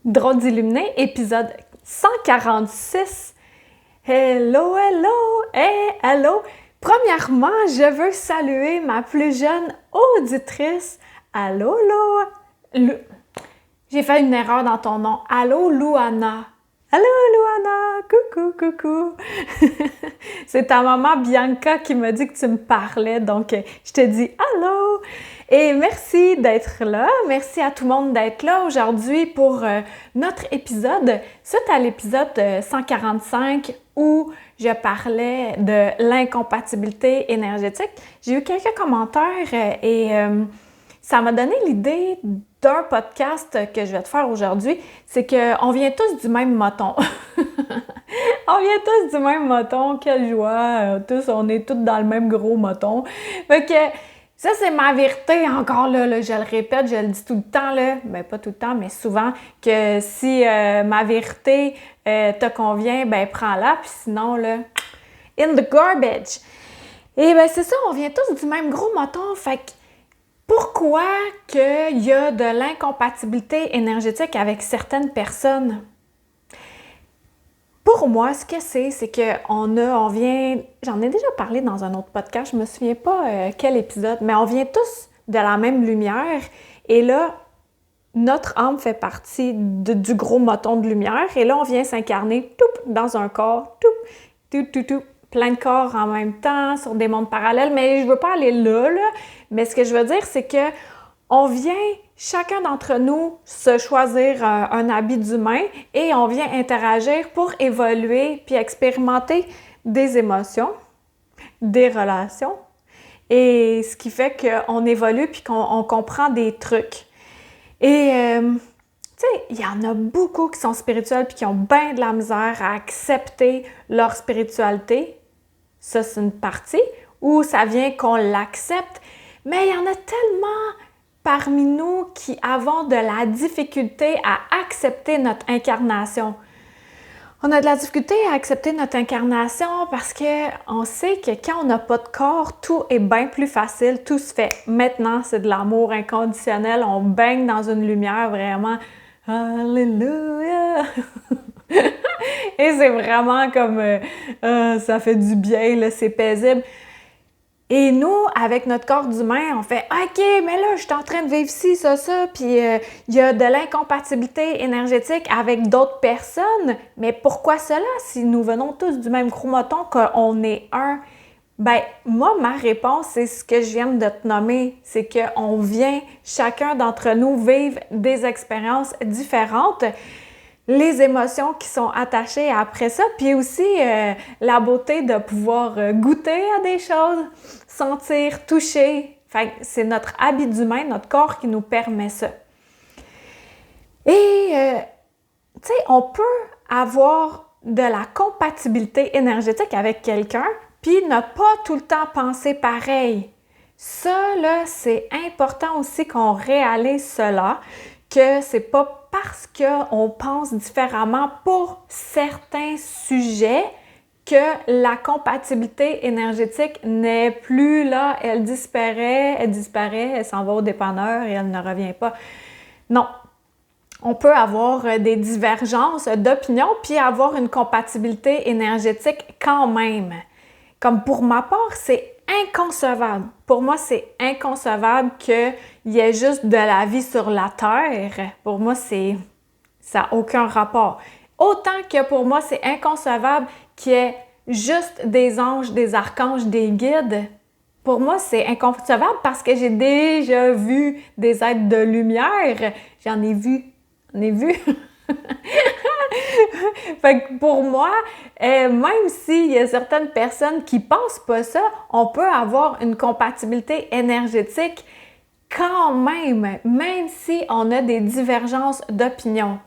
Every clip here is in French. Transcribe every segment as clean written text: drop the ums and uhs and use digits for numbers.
Drôle d'illuminé, épisode 146. Hello, hello, hey, hello. Premièrement, je veux saluer ma plus jeune auditrice. Allô, J'ai fait une erreur dans ton nom. Allô, Louana. Allô, Louana. Coucou, coucou. C'est ta maman Bianca qui m'a dit que tu me parlais, donc je te dis allô. Et merci d'être là. Merci à tout le monde d'être là aujourd'hui pour notre épisode. Suite à l'épisode 145 où je parlais de l'incompatibilité énergétique, j'ai eu quelques commentaires et ça m'a donné l'idée d'un podcast que je vais te faire aujourd'hui. C'est qu'on vient tous du même moton. On vient tous du même moton, quelle joie! On est tous dans le même gros moton. Fait que ça, c'est ma vérité encore là, je le répète, je le dis tout le temps, là, ben pas tout le temps, mais souvent, que si ma vérité te convient, ben prends-la, puis sinon, là, in the garbage! Et ben c'est ça, on vient tous du même gros moton, fait que pourquoi qu'il y a de l'incompatibilité énergétique avec certaines personnes? Pour moi, ce que c'est que on vient, j'en ai déjà parlé dans un autre podcast, je me souviens pas quel épisode, mais on vient tous de la même lumière et là, notre âme fait partie du gros moton de lumière et là, on vient s'incarner dans un corps, plein de corps en même temps, sur des mondes parallèles, mais je veux pas aller là, mais ce que je veux dire, c'est que on vient, chacun d'entre nous, se choisir un habit d'humain et on vient interagir pour évoluer puis expérimenter des émotions, des relations et ce qui fait qu'on évolue puis qu'on comprend des trucs. Et tu sais, il y en a beaucoup qui sont spirituels puis qui ont bien de la misère à accepter leur spiritualité. Ça, c'est une partie où ça vient qu'on l'accepte. Mais il y en a tellement parmi nous qui avons de la difficulté à accepter notre incarnation. On a de la difficulté à accepter notre incarnation parce qu'on sait que quand on n'a pas de corps, tout est bien plus facile, tout se fait. Maintenant, c'est de l'amour inconditionnel, on baigne dans une lumière vraiment « Alléluia! » Et c'est vraiment comme ça fait du bien, là, c'est paisible. Et nous, avec notre corps d'humain, on fait « OK, mais là, je suis en train de vivre ci, ça, puis il y a de l'incompatibilité énergétique avec d'autres personnes. Mais pourquoi cela si nous venons tous du même gros moton qu'on est un? » Ben, moi, ma réponse, c'est ce que je viens de te nommer. C'est qu'on vient, chacun d'entre nous, vivre des expériences différentes. Les émotions qui sont attachées après ça, puis aussi la beauté de pouvoir goûter à des choses, sentir, toucher. Fait c'est notre habit d'humain, notre corps qui nous permet ça. Et, tu sais, on peut avoir de la compatibilité énergétique avec quelqu'un, puis ne pas tout le temps penser pareil. Ça, là, c'est important aussi qu'on réalise cela, que c'est pas parce qu'on pense différemment pour certains sujets que la compatibilité énergétique n'est plus là, elle disparaît, elle s'en va au dépanneur et elle ne revient pas. Non, on peut avoir des divergences d'opinion puis avoir une compatibilité énergétique quand même. Comme pour ma part, c'est inconcevable. Pour moi, c'est inconcevable qu'il y ait juste de la vie sur la Terre. Pour moi, ça n'a aucun rapport. Autant que pour moi, c'est inconcevable qu'il y ait juste des anges, des archanges, des guides. Pour moi, c'est inconcevable parce que j'ai déjà vu des êtres de lumière. J'en ai vu. Fait que pour moi, même s'il y a certaines personnes qui pensent pas ça, on peut avoir une compatibilité énergétique quand même si on a des divergences d'opinion.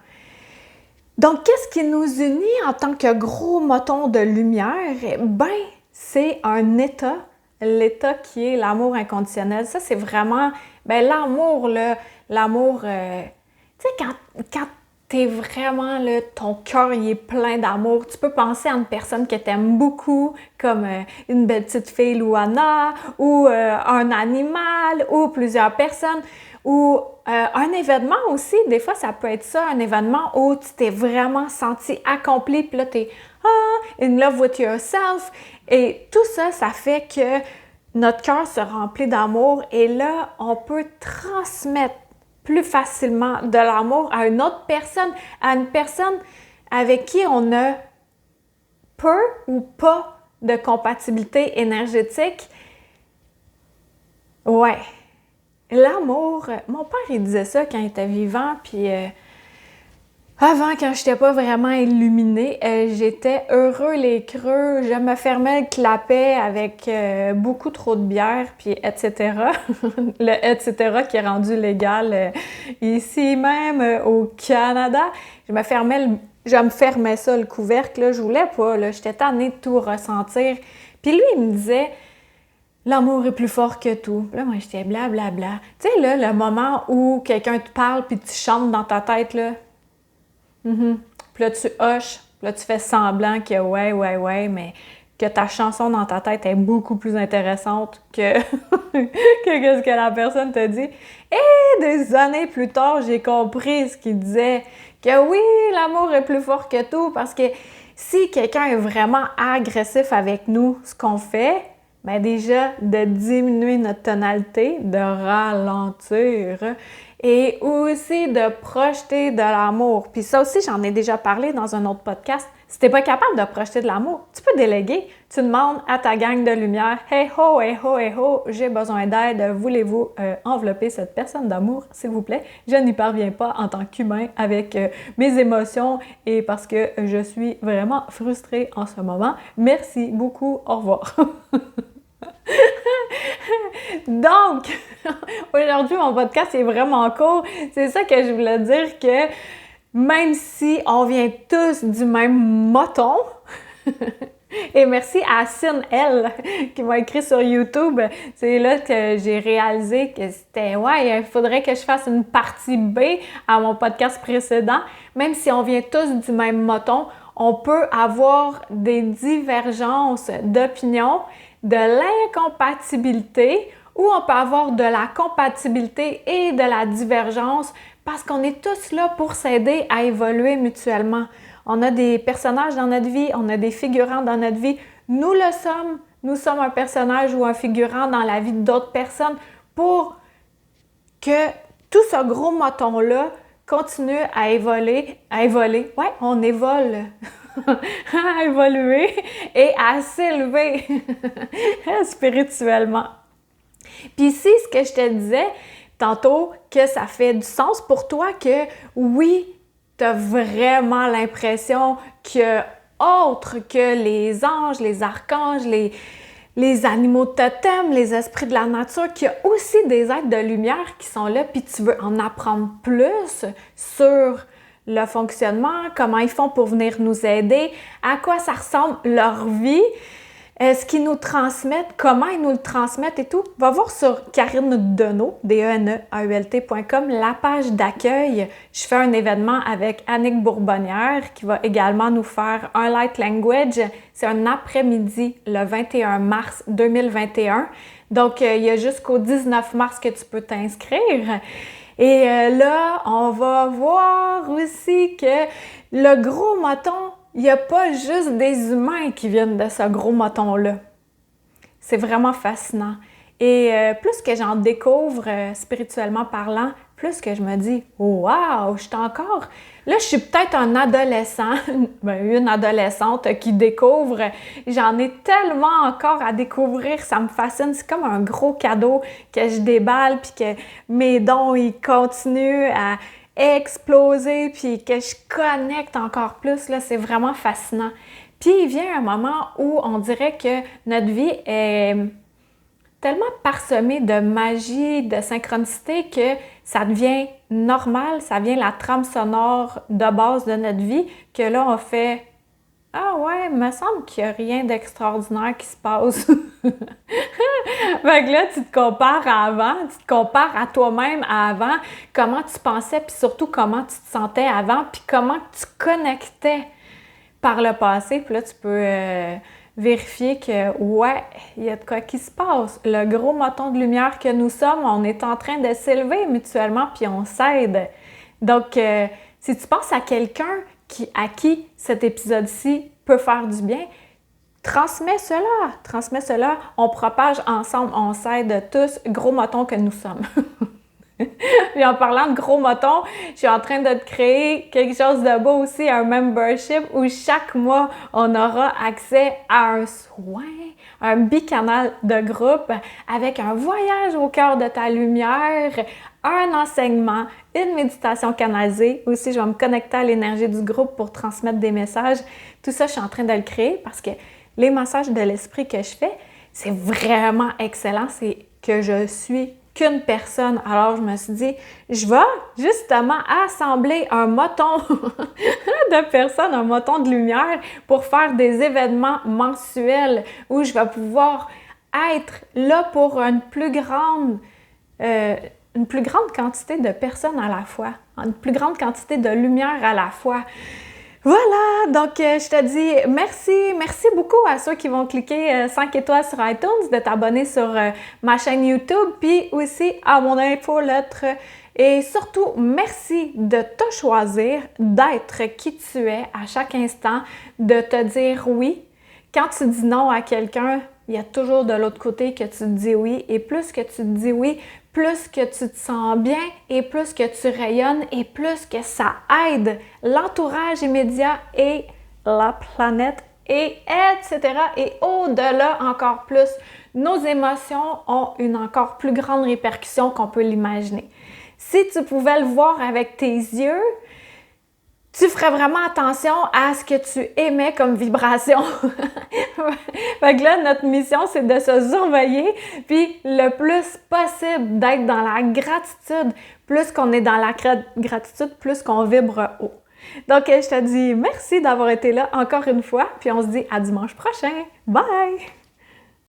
Donc, qu'est-ce qui nous unit en tant que gros moton de lumière? Ben, c'est un état, l'état qui est l'amour inconditionnel. Ça, c'est vraiment, l'amour, là, l'amour, tu sais, quand t'es vraiment, là, ton cœur, il est plein d'amour. Tu peux penser à une personne que t'aimes beaucoup, comme une belle petite fille, Louana, ou un animal, ou plusieurs personnes, Ou un événement aussi, des fois, ça peut être ça, un événement où tu t'es vraiment senti accompli, puis là, t'es in love with yourself. Et tout ça, ça fait que notre cœur se remplit d'amour et là, on peut transmettre plus facilement de l'amour à une autre personne, à une personne avec qui on a peu ou pas de compatibilité énergétique. Ouais. L'amour, mon père, il disait ça quand il était vivant, puis avant, quand je n'étais pas vraiment illuminée, j'étais heureux les creux, je me fermais le clapet avec beaucoup trop de bière, puis etc. Le etc. qui est rendu légal ici même au Canada. Je me fermais ça, le couvercle, là, je voulais pas, là, j'étais tannée de tout ressentir. Puis lui, il me disait, l'amour est plus fort que tout. Puis là, moi, j'étais blablabla. Tu sais, là, le moment où quelqu'un te parle, puis tu chantes dans ta tête, là, puis là, tu hoches, puis là, tu fais semblant que ouais, mais que ta chanson dans ta tête est beaucoup plus intéressante que, que ce que la personne te dit. Et des années plus tard, j'ai compris ce qu'il disait, que oui, l'amour est plus fort que tout, parce que si quelqu'un est vraiment agressif avec nous, ce qu'on fait, bien déjà, de diminuer notre tonalité, de ralentir et aussi de projeter de l'amour. Puis ça aussi, j'en ai déjà parlé dans un autre podcast. Si t'es pas capable de projeter de l'amour, tu peux déléguer. Tu demandes à ta gang de lumière « Hey ho, hey ho, hey ho, j'ai besoin d'aide. Voulez-vous envelopper cette personne d'amour, s'il vous plaît? Je n'y parviens pas en tant qu'humain avec mes émotions et parce que je suis vraiment frustrée en ce moment. Merci beaucoup. Au revoir. » Donc, aujourd'hui, mon podcast est vraiment court. C'est ça que je voulais dire, que même si on vient tous du même moton, et merci à Cine L qui m'a écrit sur YouTube, c'est là que j'ai réalisé que c'était, ouais, il faudrait que je fasse une partie B à mon podcast précédent. Même si on vient tous du même moton, on peut avoir des divergences d'opinion, de l'incompatibilité, ou on peut avoir de la compatibilité et de la divergence parce qu'on est tous là pour s'aider à évoluer mutuellement. On a des personnages dans notre vie, on a des figurants dans notre vie. Nous le sommes. Nous sommes un personnage ou un figurant dans la vie d'autres personnes pour que tout ce gros moton-là continue à évoluer. Ouais, on évole. À évoluer et à s'élever spirituellement. Puis ici, ce que je te disais tantôt, que ça fait du sens pour toi, que oui, tu as vraiment l'impression que autre que les anges, les archanges, les animaux totems, les esprits de la nature, qu'il y a aussi des êtres de lumière qui sont là, puis tu veux en apprendre plus sur le fonctionnement, comment ils font pour venir nous aider, à quoi ça ressemble leur vie, ce qu'ils nous transmettent, comment ils nous le transmettent et tout. Va voir sur Karine Deneault, deneault.com, la page d'accueil. Je fais un événement avec Annick Bourbonnière qui va également nous faire un light language. C'est un après-midi le 21 mars 2021. Donc, il y a jusqu'au 19 mars que tu peux t'inscrire. Et là, on va voir aussi que le gros moton, il n'y a pas juste des humains qui viennent de ce gros moton-là. C'est vraiment fascinant. Et plus que j'en découvre spirituellement parlant, plus que je me dis « Wow, je suis encore... » Là, je suis peut-être un adolescent, une adolescente qui découvre. J'en ai tellement encore à découvrir, ça me fascine. C'est comme un gros cadeau que je déballe, puis que mes dons, ils continuent à exploser, puis que je connecte encore plus. Là, c'est vraiment fascinant. Puis, il vient un moment où on dirait que notre vie est tellement parsemé de magie, de synchronicité que ça devient normal, ça devient la trame sonore de base de notre vie, que là, on fait « Ah ouais, il me semble qu'il n'y a rien d'extraordinaire qui se passe. » Fait que là, tu te compares à avant, tu te compares à toi-même à avant, comment tu pensais, puis surtout comment tu te sentais avant, puis comment tu connectais par le passé. Puis là, tu peux vérifier que, ouais, il y a de quoi qui se passe. Le gros moton de lumière que nous sommes, on est en train de s'élever mutuellement, puis on s'aide. Donc, si tu penses à quelqu'un à qui cet épisode-ci peut faire du bien, transmets cela. On propage ensemble, on s'aide tous, gros moton que nous sommes. Puis en parlant de gros motons, je suis en train de te créer quelque chose de beau aussi, un membership où chaque mois, on aura accès à un soin, un bicanal de groupe avec un voyage au cœur de ta lumière, un enseignement, une méditation canalisée. Aussi, je vais me connecter à l'énergie du groupe pour transmettre des messages. Tout ça, je suis en train de le créer parce que les massages de l'esprit que je fais, c'est vraiment excellent. C'est que je suis qu'une personne. Alors, je me suis dit, je vais justement assembler un moton de personnes, un moton de lumière pour faire des événements mensuels où je vais pouvoir être là pour une plus grande quantité de personnes à la fois, une plus grande quantité de lumière à la fois. Voilà, donc je te dis merci beaucoup à ceux qui vont cliquer 5 étoiles sur iTunes, de t'abonner sur ma chaîne YouTube, puis aussi à mon infolettre. Et surtout, merci de te choisir, d'être qui tu es à chaque instant, de te dire oui. Quand tu dis non à quelqu'un, il y a toujours de l'autre côté que tu te dis oui. Et plus que tu te dis oui, plus que tu te sens bien et plus que tu rayonnes et plus que ça aide l'entourage immédiat et la planète et etc. Et au-delà encore plus, nos émotions ont une encore plus grande répercussion qu'on peut l'imaginer. Si tu pouvais le voir avec tes yeux, tu ferais vraiment attention à ce que tu émets comme vibration. Fait que là, notre mission, c'est de se surveiller, puis le plus possible d'être dans la gratitude. Plus qu'on est dans la gratitude, plus qu'on vibre haut. Donc, je te dis merci d'avoir été là encore une fois, puis on se dit à dimanche prochain. Bye!